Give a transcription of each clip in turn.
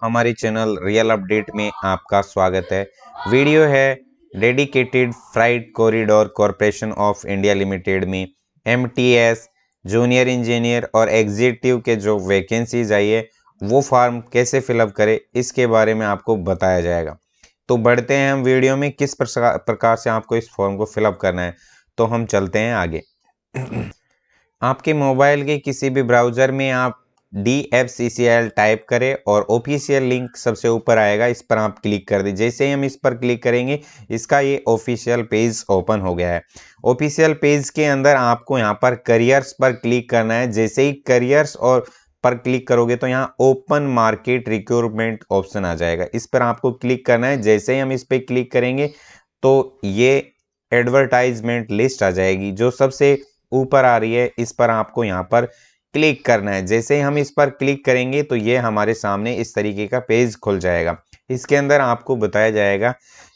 हमारे channel real update में आपका स्वागत है। वीडियो है dedicated freight corridor corporation of India limited में एमटीएस जूनियर इंजीनियर और एग्जीक्यूटिव के जो वैकेंसीज आई है वो फॉर्म कैसे फिलअप करें इसके बारे में आपको बताया जाएगा। तो बढ़ते हैं हम वीडियो में, किस प्रकार से आपको इस फॉर्म को फिलअप करना है। तो हम चलते हैं आगे। आपके मोबाइल के किसी भी ब्राउज़र में आप DFCCIL टाइप करें और ऑफिशियल लिंक सबसे ऊपर आएगा, इस पर आप क्लिक कर दीजिए। जैसे ही हम इस पर क्लिक करेंगे इसका ये ऑफिशियल पेज ओपन हो गया है। ऑफिशियल पेज के अंदर आपको यहाँ पर करियर्स पर क्लिक करना है। जैसे ही करियर्स और पर क्लिक करोगे तो यहाँ ओपन मार्केट रिक्रूटमेंट ऑप्शन आ जाएगा, इस पर आपको क्लिक करना है। जैसे ही हम इस पर क्लिक करेंगे तो ये एडवर्टाइजमेंट लिस्ट आ जाएगी जो सबसे ऊपर आ रही है, इस पर आपको यहाँ पर क्लिक करना है। जैसे ही हम इस पर क्लिक करेंगे तो ये हमारे सामने इस तरीके का पेज खुल जाएगा। इसके अंदर आपको बताया जाएगा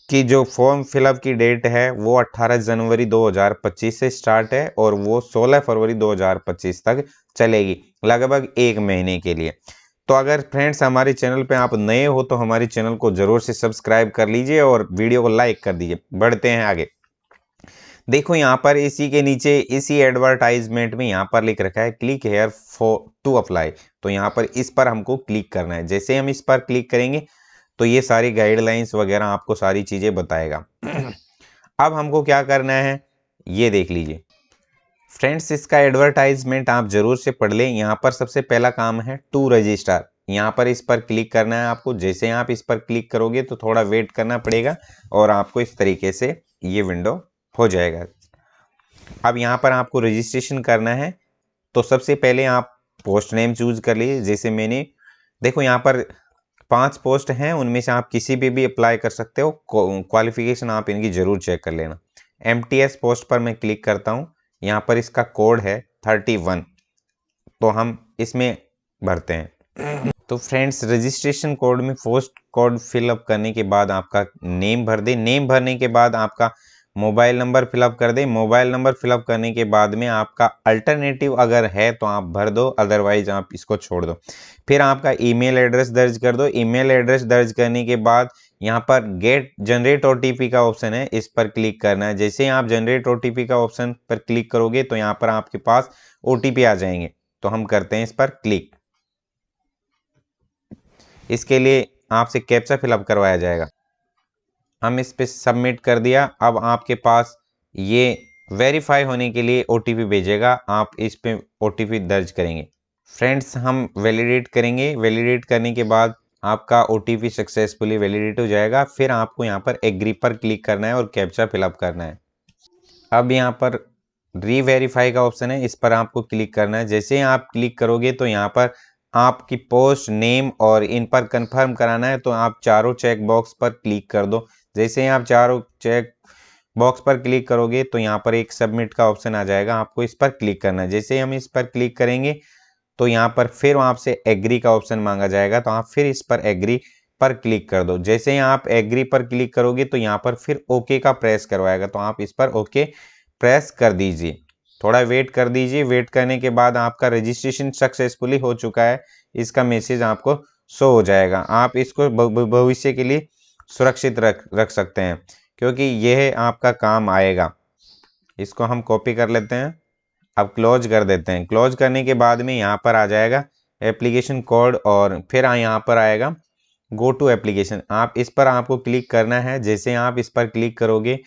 कि जो फॉर्म फिलअप की डेट है वो 18 जनवरी 2025 से स्टार्ट है और वो 16 फरवरी 2025 तक चलेगी, लगभग 1 महीने के लिए। तो अगर फ्रेंड्स हमारे चैनल पे आप नए हो तो हमारे चैनल को जरूर से सब्सक्राइब कर लीजिए और वीडियो को लाइक कर दीजिए। बढ़ते हैं आगे। देखो यहाँ पर इसी के नीचे इसी एडवर्टाइजमेंट में यहाँ पर लिख रखा है click here for to apply. तो यहाँ पर इस पर हमको क्लिक करना है। जैसे हम इस पर क्लिक करेंगे तो ये सारी गाइडलाइंस वगैरह आपको सारी चीज़ें बताएगा। अब हमको क्या करना है ये देख लीजिए फ्रेंड्स। इसका एडवर्टाइजमेंट आप जरूर से पढ़ लें। यहाँ पर सबसे पहला काम है टू रजिस्टर, यहाँ पर इस पर क्लिक करना है आपको। जैसे आप इस पर क्लिक करोगे तो थोड़ा वेट करना पड़ेगा और आपको इस तरीके से ये विंडो हो जाएगा। अब यहाँ पर आपको रजिस्ट्रेशन करना है तो सबसे पहले आप पोस्ट नेम चूज कर लीजिए। जैसे मैंने देखो यहाँ पर 5 पोस्ट हैं, उनमें से आप किसी भी अप्लाई कर सकते हो। क्वालिफिकेशन आप इनकी जरूर चेक कर लेना। MTS पोस्ट पर मैं क्लिक करता हूँ। यहाँ पर इसका कोड है 31, तो हम इसमें भरते हैं। तो फ्रेंड्स रजिस्ट्रेशन कोड में पोस्ट कोड फिलअप करने के बाद आपका नेम भर दे। नेम भरने के बाद आपका मोबाइल नंबर फिलअप कर दे। मोबाइल नंबर फिलअप करने के बाद में आपका अल्टरनेटिव अगर है तो आप भर दो, अदरवाइज आप इसको छोड़ दो। फिर आपका ईमेल एड्रेस दर्ज कर दो। ईमेल एड्रेस दर्ज करने के बाद यहाँ पर गेट जनरेट OTP का ऑप्शन है, इस पर क्लिक करना है। जैसे ही आप जनरेट OTP का ऑप्शन पर क्लिक करोगे तो यहाँ पर आपके पास OTP आ जाएंगे। तो हम करते हैं इस पर क्लिक। इसके लिए आपसे कैप्चा फिलअप करवाया जाएगा। हम इस पे सबमिट कर दिया। अब आपके पास ये वेरीफाई होने के लिए OTP भेजेगा, आप इस पे OTP दर्ज करेंगे। फ्रेंड्स हम वैलिडेट करेंगे। वैलिडेट करने के बाद आपका OTP सक्सेसफुली वैलिडेट हो जाएगा। फिर आपको यहाँ पर एग्री पर क्लिक करना है और कैप्चा फिलअप करना है। अब यहाँ पर रीवेरीफाई का ऑप्शन है, इस पर आपको क्लिक करना है। जैसे ही आप क्लिक करोगे तो यहाँ पर आपकी पोस्ट नेम और इन पर कंफर्म कराना है, तो आप चारों चेक बॉक्स पर क्लिक कर दो। जैसे ही आप चारों चेक बॉक्स पर क्लिक करोगे तो यहाँ पर एक सबमिट का ऑप्शन आ जाएगा, आपको इस पर क्लिक करना है। जैसे ही हम इस पर क्लिक करेंगे तो यहाँ पर फिर आपसे एग्री का ऑप्शन मांगा जाएगा, तो आप फिर इस पर एग्री पर क्लिक कर दो। जैसे ही आप एग्री पर क्लिक करोगे तो यहाँ पर फिर ओके का प्रेस करवाएगा, तो आप इस पर ओके प्रेस कर दीजिए। थोड़ा वेट कर दीजिए। वेट करने के बाद आपका रजिस्ट्रेशन सक्सेसफुली हो चुका है, इसका मैसेज आपको शो हो जाएगा। आप इसको भविष्य के लिए सुरक्षित रख सकते हैं क्योंकि यह आपका काम आएगा। इसको हम कॉपी कर लेते हैं। अब क्लोज कर देते हैं। क्लोज करने के बाद में यहाँ पर आ जाएगा एप्लीकेशन कोड और फिर यहाँ पर आएगा गो टू एप्लीकेशन। आप इस पर आपको क्लिक करना है। जैसे आप इस पर क्लिक करोगे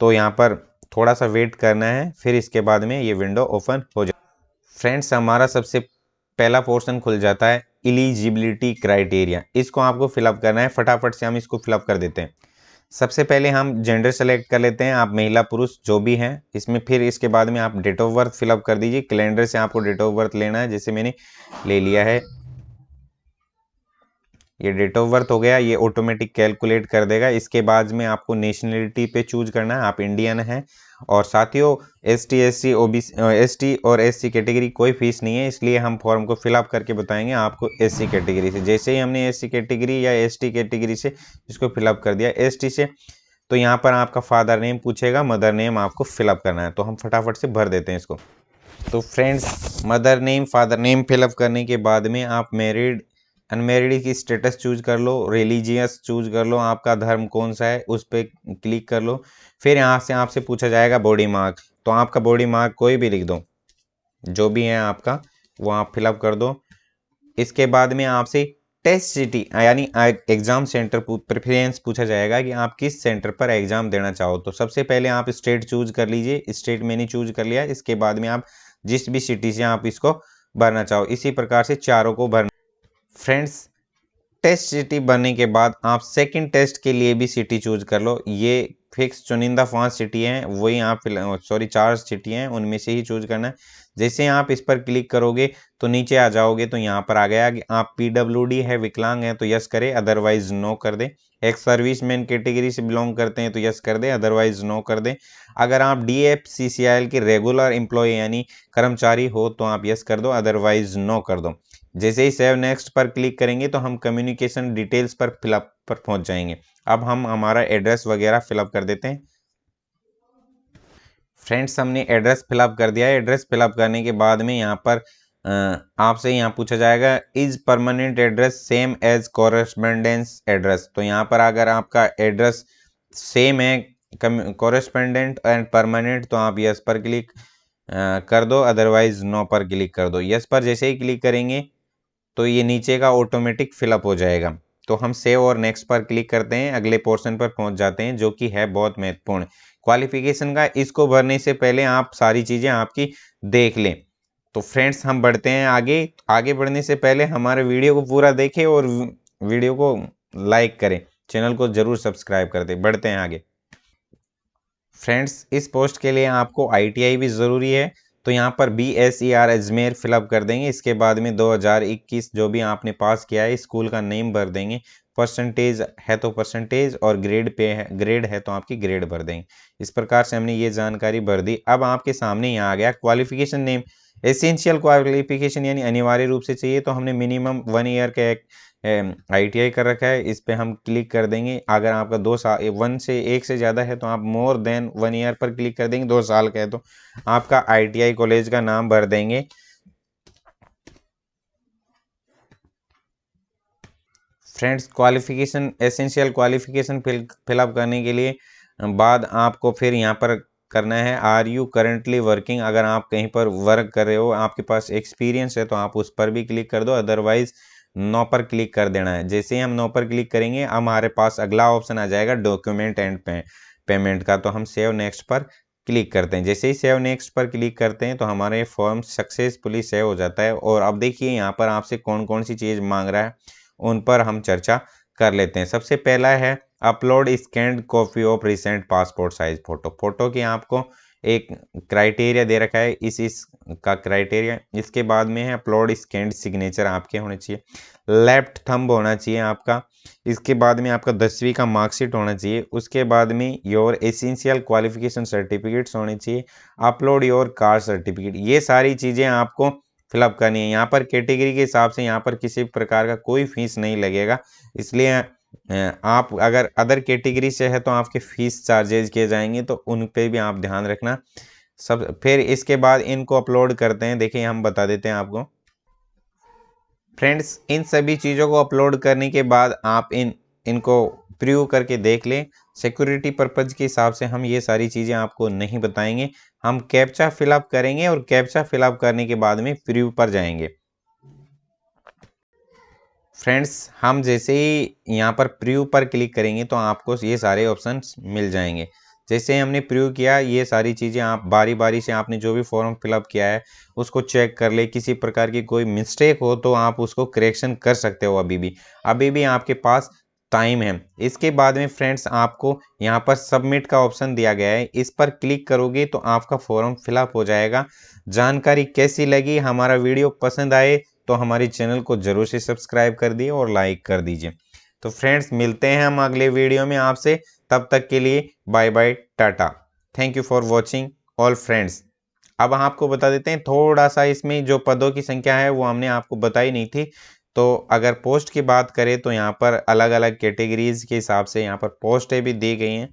तो यहाँ पर थोड़ा सा वेट करना है, फिर इसके बाद में ये विंडो ओपन हो जाए। फ्रेंड्स हमारा सबसे पहला पोर्शन खुल जाता है एलिजिबिलिटी क्राइटेरिया। इसको आपको फिलअप करना है। फटाफट से हम इसको फिलअप कर देते हैं। सबसे पहले हम जेंडर सेलेक्ट कर लेते हैं, आप महिला पुरुष जो भी हैं इसमें। फिर इसके बाद में आप डेट ऑफ बर्थ फिलअप कर दीजिए। कैलेंडर से आपको डेट ऑफ बर्थ लेना है, जैसे मैंने ले लिया है। ये डेट ऑफ बर्थ हो गया, ये ऑटोमेटिक कैलकुलेट कर देगा। इसके बाद में आपको नेशनलिटी पे चूज करना है, आप इंडियन हैं। और साथियों ST SC OBC ST और SC कैटेगरी कोई फीस नहीं है, इसलिए हम फॉर्म को फिलअप करके बताएंगे आपको SC कैटेगरी से। जैसे ही हमने SC कैटेगरी या ST कैटेगरी से इसको फिलअप कर दिया ST से, तो यहाँ पर आपका फादर नेम पूछेगा, मदर नेम आपको फिलअप करना है। तो हम फटाफट से भर देते हैं इसको। तो friends mother name father name fill up करने के बाद में आप मैरिड अनमैरिड की स्टेटस चूज कर लो, रिलीजियस चूज कर लो, आपका धर्म कौन सा है उस पर क्लिक कर लो। फिर यहाँ से आपसे पूछा जाएगा बॉडी मार्क, तो आपका बॉडी मार्क कोई भी लिख दो, जो भी है आपका वो आप फिलअप कर दो। इसके बाद में आपसे टेस्ट सिटी यानी एग्जाम सेंटर प्रेफरेंस पूछा जाएगा कि आप किस सेंटर पर एग्जाम देना चाहो। तो सबसे पहले आप स्टेट चूज कर लीजिए, स्टेट मैंने चूज कर लिया। इसके बाद में आप जिस भी सिटी से आप इसको भरना चाहो, इसी प्रकार से चारों को भरना। फ्रेंड्स, टेस्ट सिटी बनने के बाद आप सेकंड टेस्ट के लिए भी सिटी चूज कर लो। ये फिक्स चुनिंदा 5 सिटी हैं, वही आप 4 सिटी हैं, उनमें से ही चूज करना है। जैसे आप इस पर क्लिक करोगे तो नीचे आ जाओगे, तो यहाँ पर आ गया कि आप PWD है, विकलांग है तो यस करें, अदरवाइज नो कर दें। एक सर्विसमैन कैटेगरी से बिलोंग करते हैं तो यस कर दें, अदरवाइज नो कर दें। अगर आप DFCCIL के रेगुलर एम्प्लॉय यानी कर्मचारी हो तो आप यस कर दो, अदरवाइज नो कर दो। जैसे ही सेव नेक्स्ट पर क्लिक करेंगे तो हम कम्युनिकेशन डिटेल्स पर फिलअप पर पहुंच जाएंगे। अब हम हमारा एड्रेस वगैरह फिलअप कर देते हैं। फ्रेंड्स, हमने एड्रेस फिलअप कर दिया है। एड्रेस फिलअप करने के बाद में यहाँ पर आपसे यहाँ पूछा जाएगा is permanent address same as correspondence address. तो यहाँ पर अगर आपका एड्रेस सेम है कॉरेस्पेंडेंट एंड परमानेंट तो आप यस पर क्लिक कर दो, अदरवाइज नो पर क्लिक कर दो। यस पर जैसे ही क्लिक करेंगे तो ये नीचे का ऑटोमेटिक फिलअप हो जाएगा। तो हम सेव और नेक्स्ट पर क्लिक करते हैं, अगले पोर्शन पर पहुंच जाते हैं जो कि है बहुत महत्वपूर्ण क्वालिफिकेशन का। इसको भरने से पहले आप सारी चीज़ें आपकी देख लें। तो फ्रेंड्स, हम बढ़ते हैं आगे। आगे बढ़ने से पहले हमारे वीडियो को पूरा देखें और वीडियो को लाइक करें, चैनल को जरूर सब्सक्राइब कर दें। बढ़ते हैं आगे। फ्रेंड्स, इस पोस्ट के लिए आपको ITI भी ज़रूरी है, तो यहाँ पर BSER अजमेर फिलअप कर देंगे। इसके बाद में 2021 जो भी आपने पास किया है स्कूल का नेम भर देंगे, परसेंटेज है तो परसेंटेज, और ग्रेड है तो आपकी ग्रेड भर देंगे। इस प्रकार से हमने ये जानकारी भर दी। अब आपके सामने यहाँ आ गया क्वालिफिकेशन नेम। एसेंशियल क्वालिफिकेशन यानी अनिवार्य रूप से चाहिए, तो हमने मिनिमम 1 ईयर का एक ITI कर रखा है, इस पे हम क्लिक कर देंगे। अगर आपका 2 साल 1 से 1 से ज़्यादा है तो आप मोर देन 1 ईयर पर क्लिक कर देंगे। 2 साल का है तो आपका ITI कॉलेज का नाम भर देंगे। Friends, qualification essential qualification fill up करने के लिए बाद आपको फिर यहाँ पर करना है आर यू करेंटली वर्किंग। अगर आप कहीं पर वर्क कर रहे हो, आपके पास एक्सपीरियंस है तो आप उस पर भी क्लिक कर दो, अदरवाइज नो पर क्लिक कर देना है। जैसे ही हम नो पर क्लिक करेंगे हमारे पास अगला ऑप्शन आ जाएगा डॉक्यूमेंट एंड पेमेंट का, तो हम सेव नेक्स्ट पर क्लिक करते हैं। जैसे ही सेव नेक्स्ट पर क्लिक करते हैं तो हमारे फॉर्म सक्सेसफुली सेव हो जाता है। और अब देखिए यहाँ पर आपसे कौन कौन सी चीज़ मांग रहा है, उन पर हम चर्चा कर लेते हैं। सबसे पहला है upload scanned copy of recent passport size photo. Photo की आपको एक क्राइटेरिया दे रखा है, इस का क्राइटेरिया। इसके बाद में है अपलोड स्कैन्ड सिग्नेचर आपके होने चाहिए, लेफ्ट थंब होना चाहिए आपका। इसके बाद में आपका 10वीं का मार्कशीट होना चाहिए। उसके बाद में योर एसेंशियल क्वालिफिकेशन सर्टिफिकेट्स होने चाहिए, अपलोड योर कास्ट सर्टिफिकेट। ये सारी चीज़ें आपको फिलअप करनी है। यहाँ पर कैटेगरी के हिसाब से यहाँ पर किसी प्रकार का कोई फीस नहीं लगेगा, इसलिए आप अगर अदर कैटेगरी से है तो आपके फीस चार्जेज किए जाएंगे, तो उन पे भी आप ध्यान रखना। सब फिर इसके बाद इनको अपलोड करते हैं। देखिए हम बता देते हैं आपको। फ्रेंड्स, इन सभी चीज़ों को अपलोड करने के बाद आप इनको प्रीव्यू करके देख लें। सिक्योरिटी पर्पज के हिसाब से हम ये सारी चीज़ें आपको नहीं बताएंगे। हम कैप्चा फिलअप करेंगे और कैप्चा फिलअप करने के बाद में प्रीव्यू पर जाएंगे। फ्रेंड्स, हम जैसे ही यहाँ पर प्रीव्यू पर क्लिक करेंगे तो आपको ये सारे ऑप्शंस मिल जाएंगे। जैसे हमने प्रीव्यू किया, ये सारी चीज़ें आप बारी बारी से आपने जो भी फॉर्म फिलअप किया है उसको चेक कर ले। किसी प्रकार की कोई मिस्टेक हो तो आप उसको करेक्शन कर सकते हो, अभी भी आपके पास टाइम है। इसके बाद में फ्रेंड्स आपको यहाँ पर सबमिट का ऑप्शन दिया गया है, इस पर क्लिक करोगे तो आपका फॉर्म फिलअप हो जाएगा। जानकारी कैसी लगी, हमारा वीडियो पसंद आए तो हमारे चैनल को जरूर से सब्सक्राइब कर दिए और लाइक कर दीजिए। तो फ्रेंड्स, मिलते हैं हम अगले वीडियो में आपसे, तब तक के लिए bye bye, tata. Thank you for watching all friends. अब हम आपको बता देते हैं थोड़ा सा, इसमें जो पदों की संख्या है वो हमने आपको बताई नहीं थी। तो अगर पोस्ट की बात करें तो यहाँ पर अलग अलग कैटेगरीज के हिसाब से यहाँ पर पोस्टें भी दी गई हैं।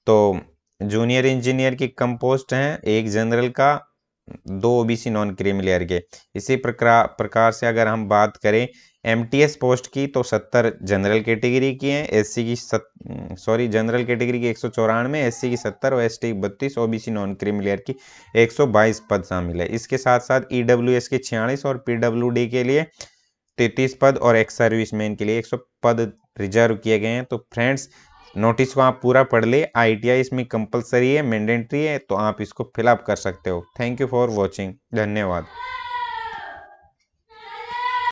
तो जूनियर इंजीनियर की कम पोस्ट हैं, एक जनरल का 2 ओबीसी नॉन क्रीमी लेयर के। इसी प्रकार से अगर हम बात करें एमटीएस पोस्ट की तो 70 जनरल कैटेगरी की हैं, एससी की जनरल कैटेगरी की 194, एससी की 70 और एसटी की 32, ओबीसी नॉन क्रीमी लेयर की 122 पद शामिल है। इसके साथ साथ ईडब्ल्यूएस के 46 और पीडब्ल्यूडी के लिए 33 पद और एक्स सर्विसमैन के लिए 100 पद रिजर्व किए गए हैं। तो फ्रेंड्स, नोटिस को आप पूरा पढ़ ले। आईटीआई इसमें कंपलसरी है, मैंडेटरी है, तो आप इसको फिलअप कर सकते हो। Thank you for watching. धन्यवाद।